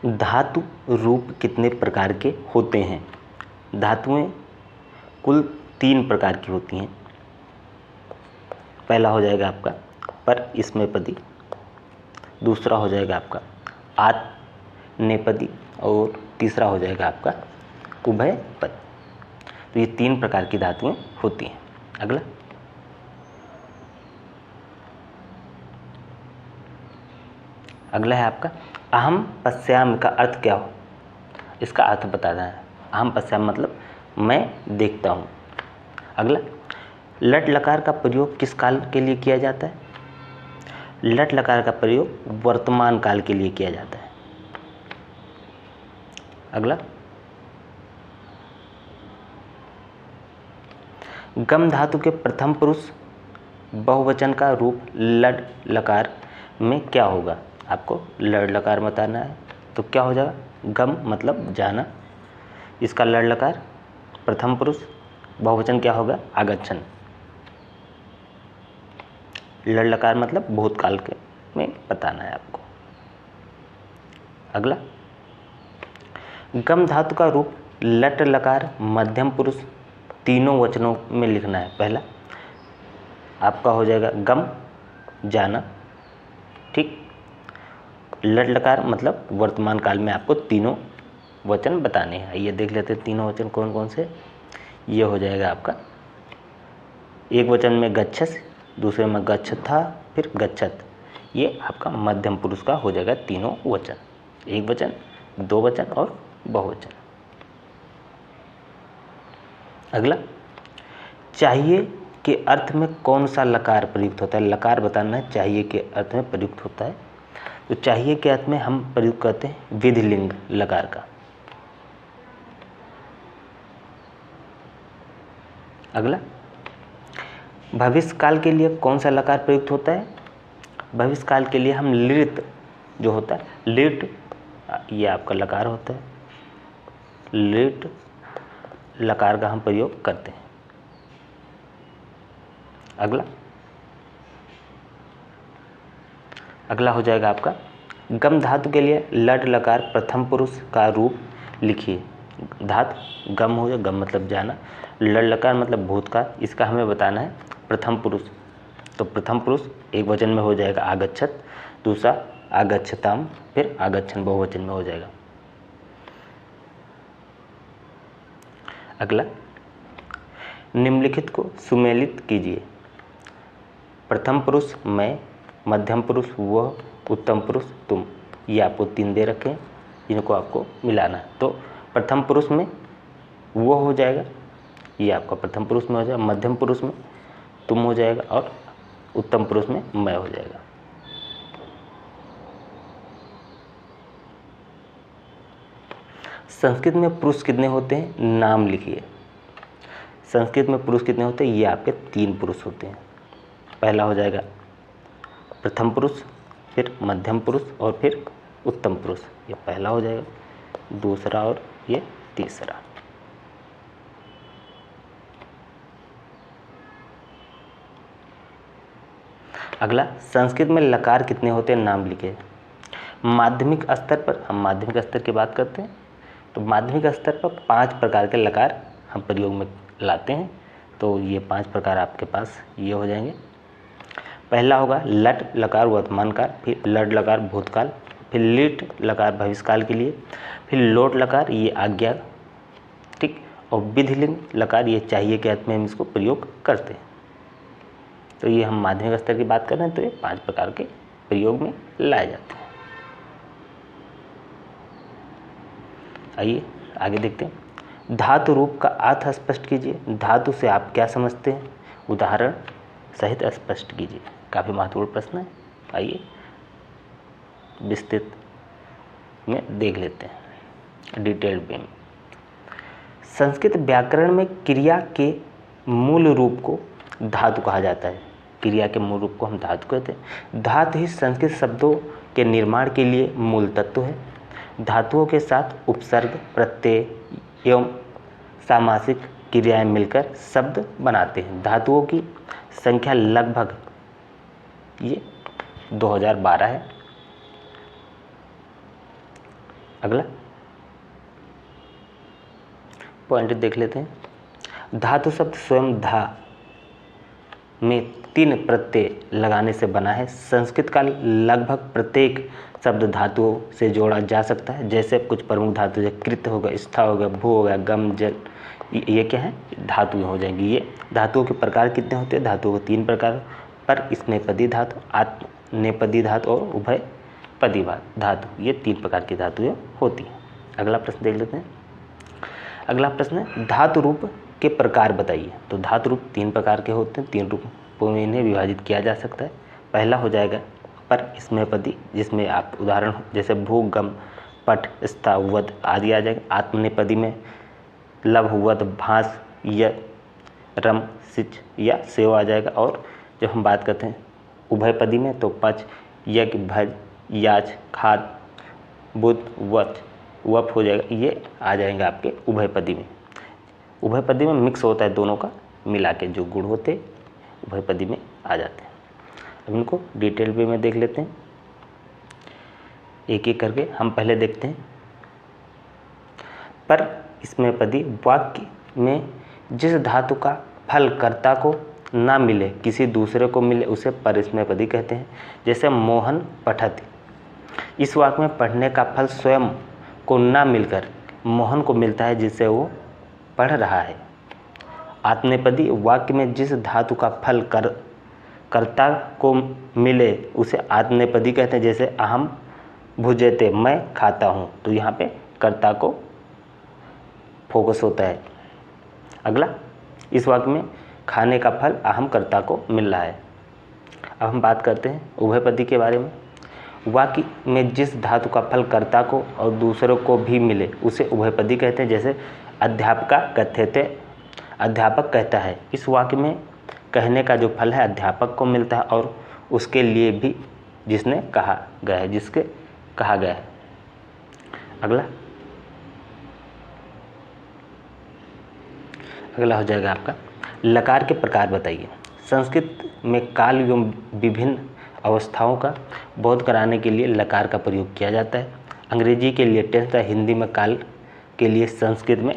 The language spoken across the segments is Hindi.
धातु रूप कितने प्रकार के होते हैं? धातुएं कुल 3 प्रकार की होती हैं। पहला हो जाएगा आपका परस्मैपदी, दूसरा हो जाएगा आपका आत्नेपदी और तीसरा हो जाएगा आपका उभयपद। तो ये 3 प्रकार की धातुएं होती हैं। अगला है आपका अहम पश्याम का अर्थ क्या हो? इसका अर्थ बताना है। अहम पश्याम मतलब मैं देखता हूँ। अगला, लट लकार का प्रयोग किस काल के लिए किया जाता है? लट लकार का प्रयोग वर्तमान काल के लिए किया जाता है। अगला, गम धातु के प्रथम पुरुष बहुवचन का रूप लड लकार में क्या होगा? आपको लड लकार बताना है। तो क्या हो जाएगा? गम मतलब जाना, इसका लड लकार प्रथम पुरुष, बहुवचन क्या होगा? आगच्छन। लड लकार मतलब भूतकाल के में बताना है आपको। अगला, गम धातु का रूप लट लकार मध्यम पुरुष तीनों वचनों में लिखना है। पहला आपका हो जाएगा गम जाना, ठीक। लट लकार मतलब वर्तमान काल में आपको तीनों वचन बताने हैं। ये देख लेते हैं तीनों वचन कौन कौन से। ये हो जाएगा आपका एक वचन में गच्छस, दूसरे में गच्छथा, फिर गच्छत। ये आपका मध्यम पुरुष का हो जाएगा तीनों वचन, एक वचन, दो वचन और बहुवचन। अगला, चाहिए के अर्थ में कौन सा लकार प्रयुक्त होता है? लकार बताना है, चाहिए के अर्थ में प्रयुक्त होता है। तो चाहिए के अर्थ में हम प्रयुक्त करते हैं विधिलिंग लकार का। अगला, भविष्य काल के लिए कौन सा लकार प्रयुक्त होता है? भविष्य काल के लिए हम लिट जो होता है, लिट ये आपका लकार होता है, लिट लकार का हम प्रयोग करते हैं। अगला हो जाएगा आपका गम धातु के लिए लट लकार प्रथम पुरुष का रूप लिखिए। धातु गम हो गया, गम मतलब जाना, लट लकार मतलब भूतकाल, इसका हमें बताना है प्रथम पुरुष। तो प्रथम पुरुष एक वचन में हो जाएगा आगच्छत, दूसरा आगच्छताम, फिर आगच्छन बहुवचन में हो जाएगा। अगला, निम्नलिखित को सुमेलित कीजिए। प्रथम पुरुष मैं, मध्यम पुरुष वह, उत्तम पुरुष तुम। ये आपको 3 दे रखे हैं, इनको आपको मिलाना है। तो प्रथम पुरुष में वो हो जाएगा, ये आपका प्रथम पुरुष में हो जाएगा, मध्यम पुरुष में तुम हो जाएगा और उत्तम पुरुष में मैं हो जाएगा। संस्कृत में पुरुष कितने होते हैं? नाम लिखिए। संस्कृत में पुरुष कितने होते हैं? ये आपके 3 पुरुष होते हैं। पहला हो जाएगा प्रथम पुरुष, फिर मध्यम पुरुष और फिर उत्तम पुरुष। ये पहला हो जाएगा, दूसरा और ये तीसरा। अगला, संस्कृत में लकार कितने होते हैं? नाम लिखिए। माध्यमिक स्तर पर, हम माध्यमिक स्तर की बात करते हैं, तो माध्यमिक स्तर पर 5 प्रकार के लकार हम प्रयोग में लाते हैं। तो ये 5 प्रकार आपके पास ये हो जाएंगे। पहला होगा लट लकार वर्तमान काल, फिर लट लकार भूतकाल, फिर लिट लकार भविष्यकाल के लिए, फिर लोट लकार ये आज्ञा, ठीक, और विधिलिंग लकार ये चाहिए के अर्थ में हम इसको प्रयोग करते हैं। तो ये हम माध्यमिक स्तर की बात कर रहे हैं, तो ये 5 प्रकार के प्रयोग में लाए जाते हैं। आइए आगे देखते हैं। धातु रूप का अर्थ स्पष्ट कीजिए। धातु से आप क्या समझते हैं? उदाहरण सहित स्पष्ट कीजिए। काफ़ी महत्वपूर्ण प्रश्न है। आइए विस्तृत में देख लेते हैं, डिटेल्ड वे में। संस्कृत व्याकरण में क्रिया के मूल रूप को धातु कहा जाता है। क्रिया के मूल रूप को हम धातु कहते हैं। धातु ही संस्कृत शब्दों के निर्माण के लिए मूल तत्व है। धातुओं के साथ उपसर्ग, प्रत्यय एवं सामासिक क्रियाएं मिलकर शब्द बनाते हैं। धातुओं की संख्या लगभग ये 2012 है। अगला पॉइंट देख लेते हैं। धातु शब्द स्वयं धा में 3 प्रत्यय लगाने से बना है। संस्कृत का लगभग प्रत्येक शब्द धातुओं से जोड़ा जा सकता है। जैसे कुछ प्रमुख धातु जैसे कृत हो गया, स्था हो गया, भू हो गया, गम, जल, ये क्या है, धातुएं हो जाएंगी। ये धातुओं के प्रकार कितने होते हैं? धातुओं को 3 प्रकार, पर स्नेपदी धातु, आत्मनेपदी धातु और उभयपदी धातु, ये 3 प्रकार की धातुएं होती हैं। अगला प्रश्न देख लेते हैं। अगला प्रश्न है धातु रूप के प्रकार बताइए। तो धातु रूप 3 प्रकार के होते हैं, 3 रूपों में इन्हें विभाजित किया जा सकता है। पहला हो जाएगा पर स्नेपदी, जिसमें आप उदाहरण जैसे भू, गम, पट, स्था, वद आदि आ जाएगा। आत्मनेपदी में लव, वद, भास, य, रम, सिच या सेव आ जाएगा। और जब हम बात करते हैं उभयपदी में तो पच, यज्ञ, भज, याच, खाद, बुध, वच, वप हो जाएगा। ये आ जाएंगे आपके उभयपदी में। उभयपदी में मिक्स होता है दोनों का मिला के, जो गुण होते उभयपदी में आ जाते हैं। अब इनको डिटेल वे में देख लेते हैं, एक एक करके हम पहले देखते हैं। पर स्नेपदी वाक्य में जिस धातु का फल कर्ता को ना मिले किसी दूसरे को मिले उसे परस्मैपदी कहते हैं। जैसे मोहन पठति, इस वाक्य में पढ़ने का फल स्वयं को ना मिलकर मोहन को मिलता है जिससे वो पढ़ रहा है। आत्मनेपदी वाक्य में जिस धातु का फल कर्ता को मिले उसे आत्मनेपदी कहते हैं। जैसे अहम भुजते, मैं खाता हूँ, तो यहाँ पे कर्ता को फोकस होता है। अगला, इस वाक्य में खाने का फल अहम कर्ता को मिल रहा है। अब हम बात करते हैं उभयपदी के बारे में। वाक्य में जिस धातु का फल कर्ता को और दूसरों को भी मिले उसे उभयपदी कहते हैं। जैसे अध्यापका कथ्यते, अध्यापक कहता है, इस वाक्य में कहने का जो फल है अध्यापक को मिलता है और उसके लिए भी जिसने कहा गया है, जिसके कहा गया है। अगला हो जाएगा आपका लकार के प्रकार बताइए। संस्कृत में काल एवं विभिन्न अवस्थाओं का बोध कराने के लिए लकार का प्रयोग किया जाता है। अंग्रेजी के लिए टेंस तथा हिंदी में काल के लिए संस्कृत में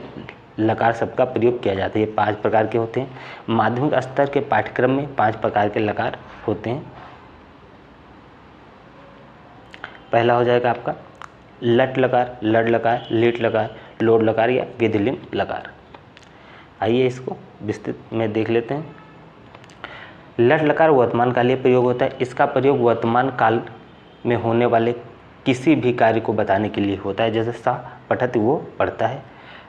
लकार शब्द का प्रयोग किया जाता है। ये 5 प्रकार के होते हैं। माध्यमिक स्तर के पाठ्यक्रम में 5 प्रकार के लकार होते हैं। पहला हो जाएगा आपका लट लकार, लड लकार, लिट लकार, लोड लकार या विधिलिंग लकार। आइए इसको विस्तृत में देख लेते हैं। लट लकार वर्तमान कालीय प्रयोग होता है। इसका प्रयोग वर्तमान काल में होने वाले किसी भी कार्य को बताने के लिए होता है। जैसे सा पठति, वो पढ़ता है।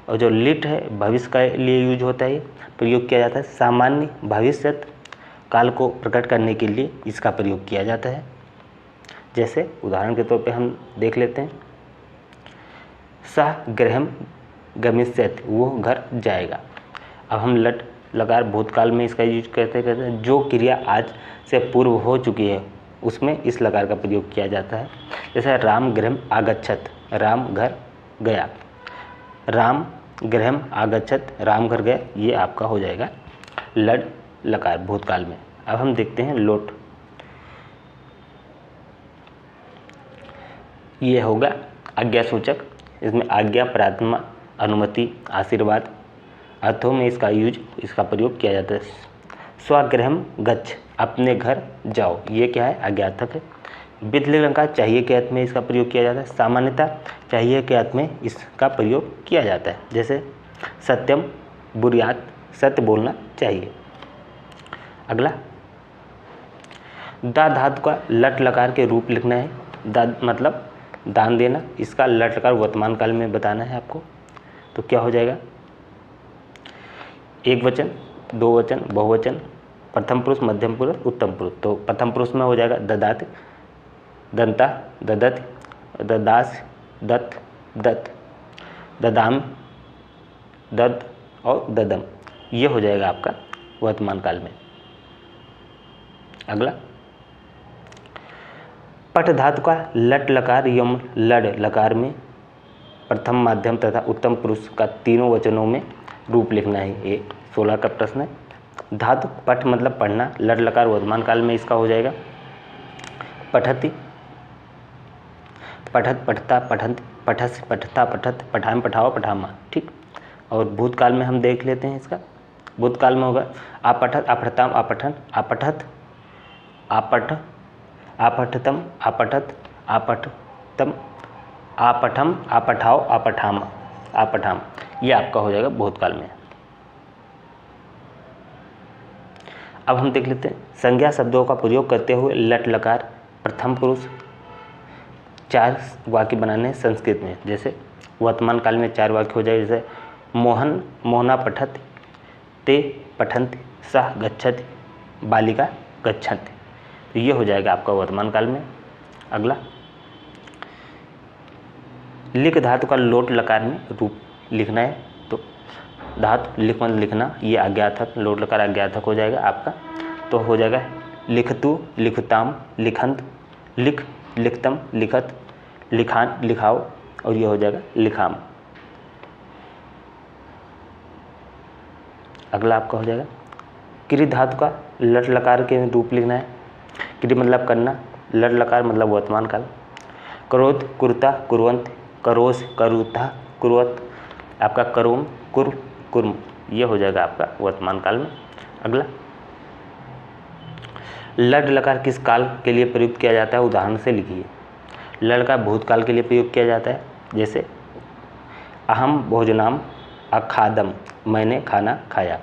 और जो लिट है भविष्य के लिए यूज होता है, प्रयोग किया जाता है। सामान्य भविष्यत काल को प्रकट करने के लिए इसका प्रयोग किया जाता है। जैसे उदाहरण के तौर पे हम देख लेते हैं, सह गृहम गमिष्यति, वो घर जाएगा। अब हम लट लकार भूतकाल में इसका यूज करते हैं। जो क्रिया आज से पूर्व हो चुकी है उसमें इस लकार का प्रयोग किया जाता है। जैसे राम गृहम आगच्छत, राम घर गया। राम गृहम आगच्छत, राम घर गया, ये आपका हो जाएगा लड लकार भूतकाल में। अब हम देखते हैं लोट, ये होगा आज्ञा सूचक। इसमें आज्ञा, प्रार्थना, अनुमति, आशीर्वाद अर्थों में इसका प्रयोग किया जाता है। स्वगृहम गच्छ, अपने घर जाओ, ये क्या है, आज्ञार्थक है। विधिलिंग लकार चाहिए के अर्थ में इसका प्रयोग किया जाता है। सामान्यतः चाहिए के अर्थ में इसका प्रयोग किया जाता है। जैसे सत्यम बुर्यात, सत्य बोलना चाहिए। अगला, दा धातु का लट लकार के रूप लिखना है। दा मतलब दान देना, इसका लट लकार वर्तमान काल में बताना है आपको। तो क्या हो जाएगा, एक वचन, दो वचन, बहुवचन, प्रथम पुरुष, मध्यम पुरुष, उत्तम पुरुष। तो प्रथम पुरुष में हो जाएगा ददात, दंता, ददत, ददास, दत्त, दत्त, ददाम, दद और ददम, ये हो जाएगा आपका वर्तमान काल में। अगला, पट धातु का लट लकार एवं लड लकार में प्रथम, माध्यम तथा उत्तम पुरुष का तीनों वचनों में रूप लिखना है। ये 16 का प्रश्न है। धातु पठ मतलब पढ़ना, लट लकार वर्तमान काल में इसका हो जाएगा पठति। पठत पठता पठंत पठस पठता पठत पठाम पठाओ पठामा। ठीक। और भूतकाल में हम देख लेते हैं इसका। भूतकाल में होगा आपठत आपठताम आपठन आपठत आपठ आपठतम आपठत आपठतम आपठम आपठाओ आपठाम आपठाम। ये आपका हो जाएगा भूतकाल में। अब हम देख लेते हैं संज्ञा शब्दों का प्रयोग करते हुए लट लकार प्रथम पुरुष 4 वाक्य बनाने हैं संस्कृत में। जैसे वर्तमान काल में 4 वाक्य हो जाए। जैसे मोहन मोहना पठत ते पठंत सह गच्छति बालिका गच्छन्ति। तो ये हो जाएगा आपका वर्तमान काल में। अगला लिख धातु का लोट लकार में रूप लिखना है। तो धातु लिख मतलब लिखना, ये आज्ञार्थक, लोट लकार आज्ञार्थक हो जाएगा आपका। तो हो जाएगा लिखतु लिखताम लिखंत लिख लिखतम लिखत लिखान लिखाओ। और ये हो जाएगा लिखाम। अगला आपका हो जाएगा क्रि धातु का लट लकार के रूप लिखना है। क्रि मतलब करना, लट लकार मतलब वर्तमान काल। क्रोध कुर्ता कुर्वंत करोस करुता कुर्वत आपका करोम कुर कुर्म। ये हो जाएगा आपका वर्तमान काल में। अगला लट लकार किस काल के लिए प्रयुक्त किया जाता है, उदाहरण से लिखिए। लट का भूतकाल के लिए प्रयोग किया जाता है। जैसे अहम भोजनाम अखादम मैंने खाना खाया।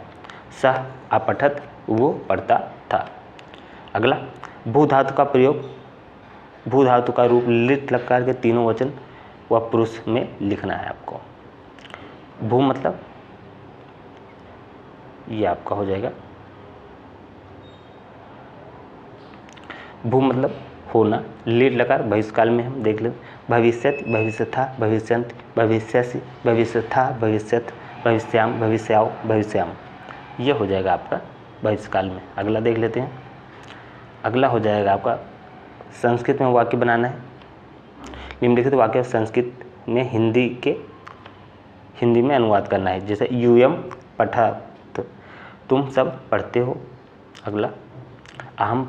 सह अपठत वो पढ़ता था। अगला भू धातु का प्रयोग, भू धातु का रूप लिट लकार के तीनों वचन व पुरुष में लिखना है आपको। भू मतलब ये आपका हो जाएगा, भू मतलब होना। लिट लकार भविष्यकाल में हम देख लें भविष्यत भविष्यथा भविष्यंत भविष्यसि भविष्यथा भविष्यत भविष्याम भविष्याओ भविष्याम। ये हो जाएगा आपका भविष्यकाल में। अगला देख लेते हैं। अगला हो जाएगा आपका संस्कृत में वाक्य बनाना है। निम्नलिखित वाक्य संस्कृत में हिंदी में अनुवाद करना है। जैसे यूयम पठत तुम सब पढ़ते हो। अगला अहम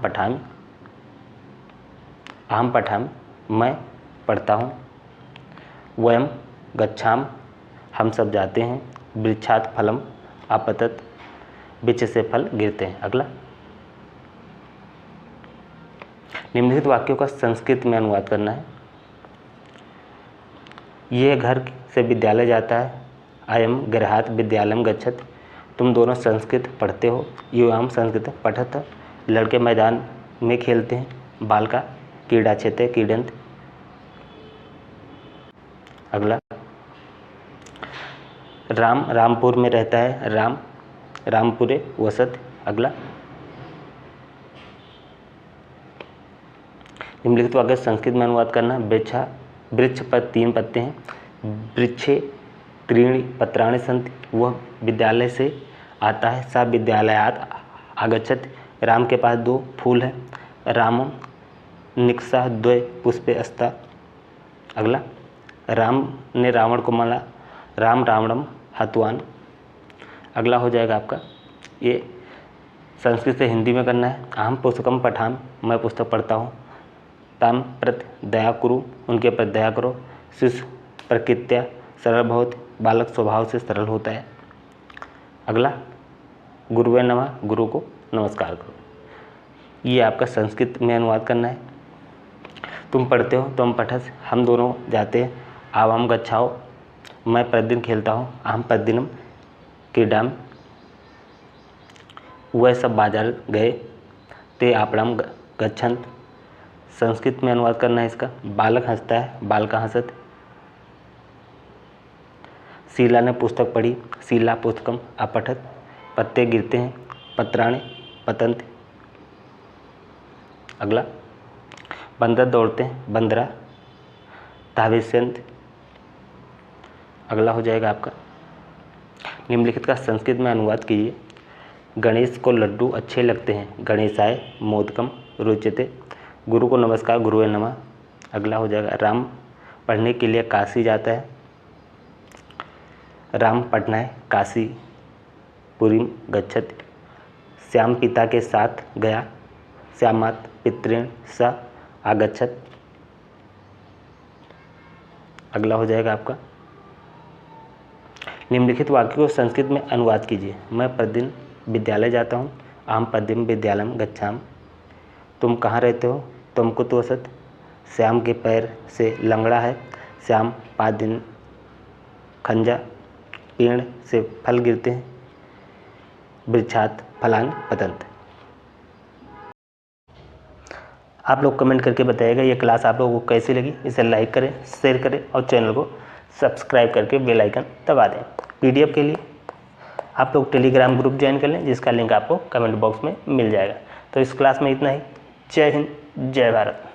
पठामि मैं पढ़ता हूँ। वयम गच्छाम हम सब जाते हैं। वृक्षात फलम आपतत वृक्ष से फल गिरते हैं। अगला निम्नलिखित वाक्यों का संस्कृत में अनुवाद करना है। यह घर से विद्यालय जाता है। अयम गृहात् विद्यालयम गच्छत तुम दोनों संस्कृत पढ़ते हो। युवाम संस्कृत पठत लड़के मैदान में खेलते हैं। बालका क्रीड़ा क्षेत्र क्रीडंत। अगला राम रामपुर में रहता है। राम रामपुरे वसत। अगला निम्नलिखित वाक्य संस्कृत में अनुवाद करना। वृक्ष पर 3 पत्ते हैं। वृक्षे त्रीणि पत्राणि सन्ति वह विद्यालय से आता है। सा विद्यालयात् आगच्छति राम के पास 2 फूल हैं। रामम निक्सा द्वय पुष्पे अस्ता। अगला राम ने रावण को मारा। राम रावणम हतवान। अगला हो जाएगा आपका, ये संस्कृत से हिंदी में करना है। अहम पुस्तकम पठाम मैं पुस्तक पढ़ता हूँ। ताम प्रति दया कुरु उनके प्रति दया करो। शिशु प्रकृत्या सरल बहुत बालक स्वभाव से सरल होता है। अगला गुरुवे नमः गुरु को नमस्कार करो। ये आपका संस्कृत में अनुवाद करना है। तुम पढ़ते हो, तुम पठस हम दोनों जाते हैं। आवाम गच्छाओ मैं प्रतिदिन खेलता हूँ। अहम प्रतिदिनम क्रीडाम वह सब बाजार गए। ते आपड़म गच्छन्त संस्कृत में अनुवाद करना है इसका। बालक हंसता है बालका हंसत। शीला ने पुस्तक पढ़ी। शीला पुस्तकम अपठत पत्ते गिरते हैं। पत्राणि पतंत। अगला बंदर दौड़ते हैं। बंदरा ताविष्यंत। अगला हो जाएगा आपका निम्नलिखित का संस्कृत में अनुवाद कीजिए। गणेश को लड्डू अच्छे लगते हैं। गणेशाय मोदकम रुच्यते। गुरु को नमस्कार गुरुवे नमः। अगला हो जाएगा राम पढ़ने के लिए काशी जाता है। राम पढ़ना है काशी पुरीम गच्छति। श्याम पिता के साथ गया। श्यामात पितृण स आगच्छत। अगला हो जाएगा आपका, निम्नलिखित वाक्य को संस्कृत में अनुवाद कीजिए। मैं प्रतिदिन विद्यालय जाता हूँ। अहम प्रतिदिन विद्यालयम गच्छामि। तुम कहाँ रहते हो? त्वं कुत्र वसति? श्याम के पैर से लंगड़ा है। श्याम 5 दिन खंजा। पेड़ से फल गिरते हैं। वृक्षात फलानि पतन्ति। आप लोग कमेंट करके बताइएगा ये क्लास आप लोगों को कैसी लगी। इसे लाइक करें, शेयर करें और चैनल को सब्सक्राइब करके बेल आइकन दबा दें। पीडीएफ के लिए आप लोग टेलीग्राम ग्रुप ज्वाइन कर लें, जिसका लिंक आपको कमेंट बॉक्स में मिल जाएगा। तो इस क्लास में इतना ही। जय हिंद, जय भारत।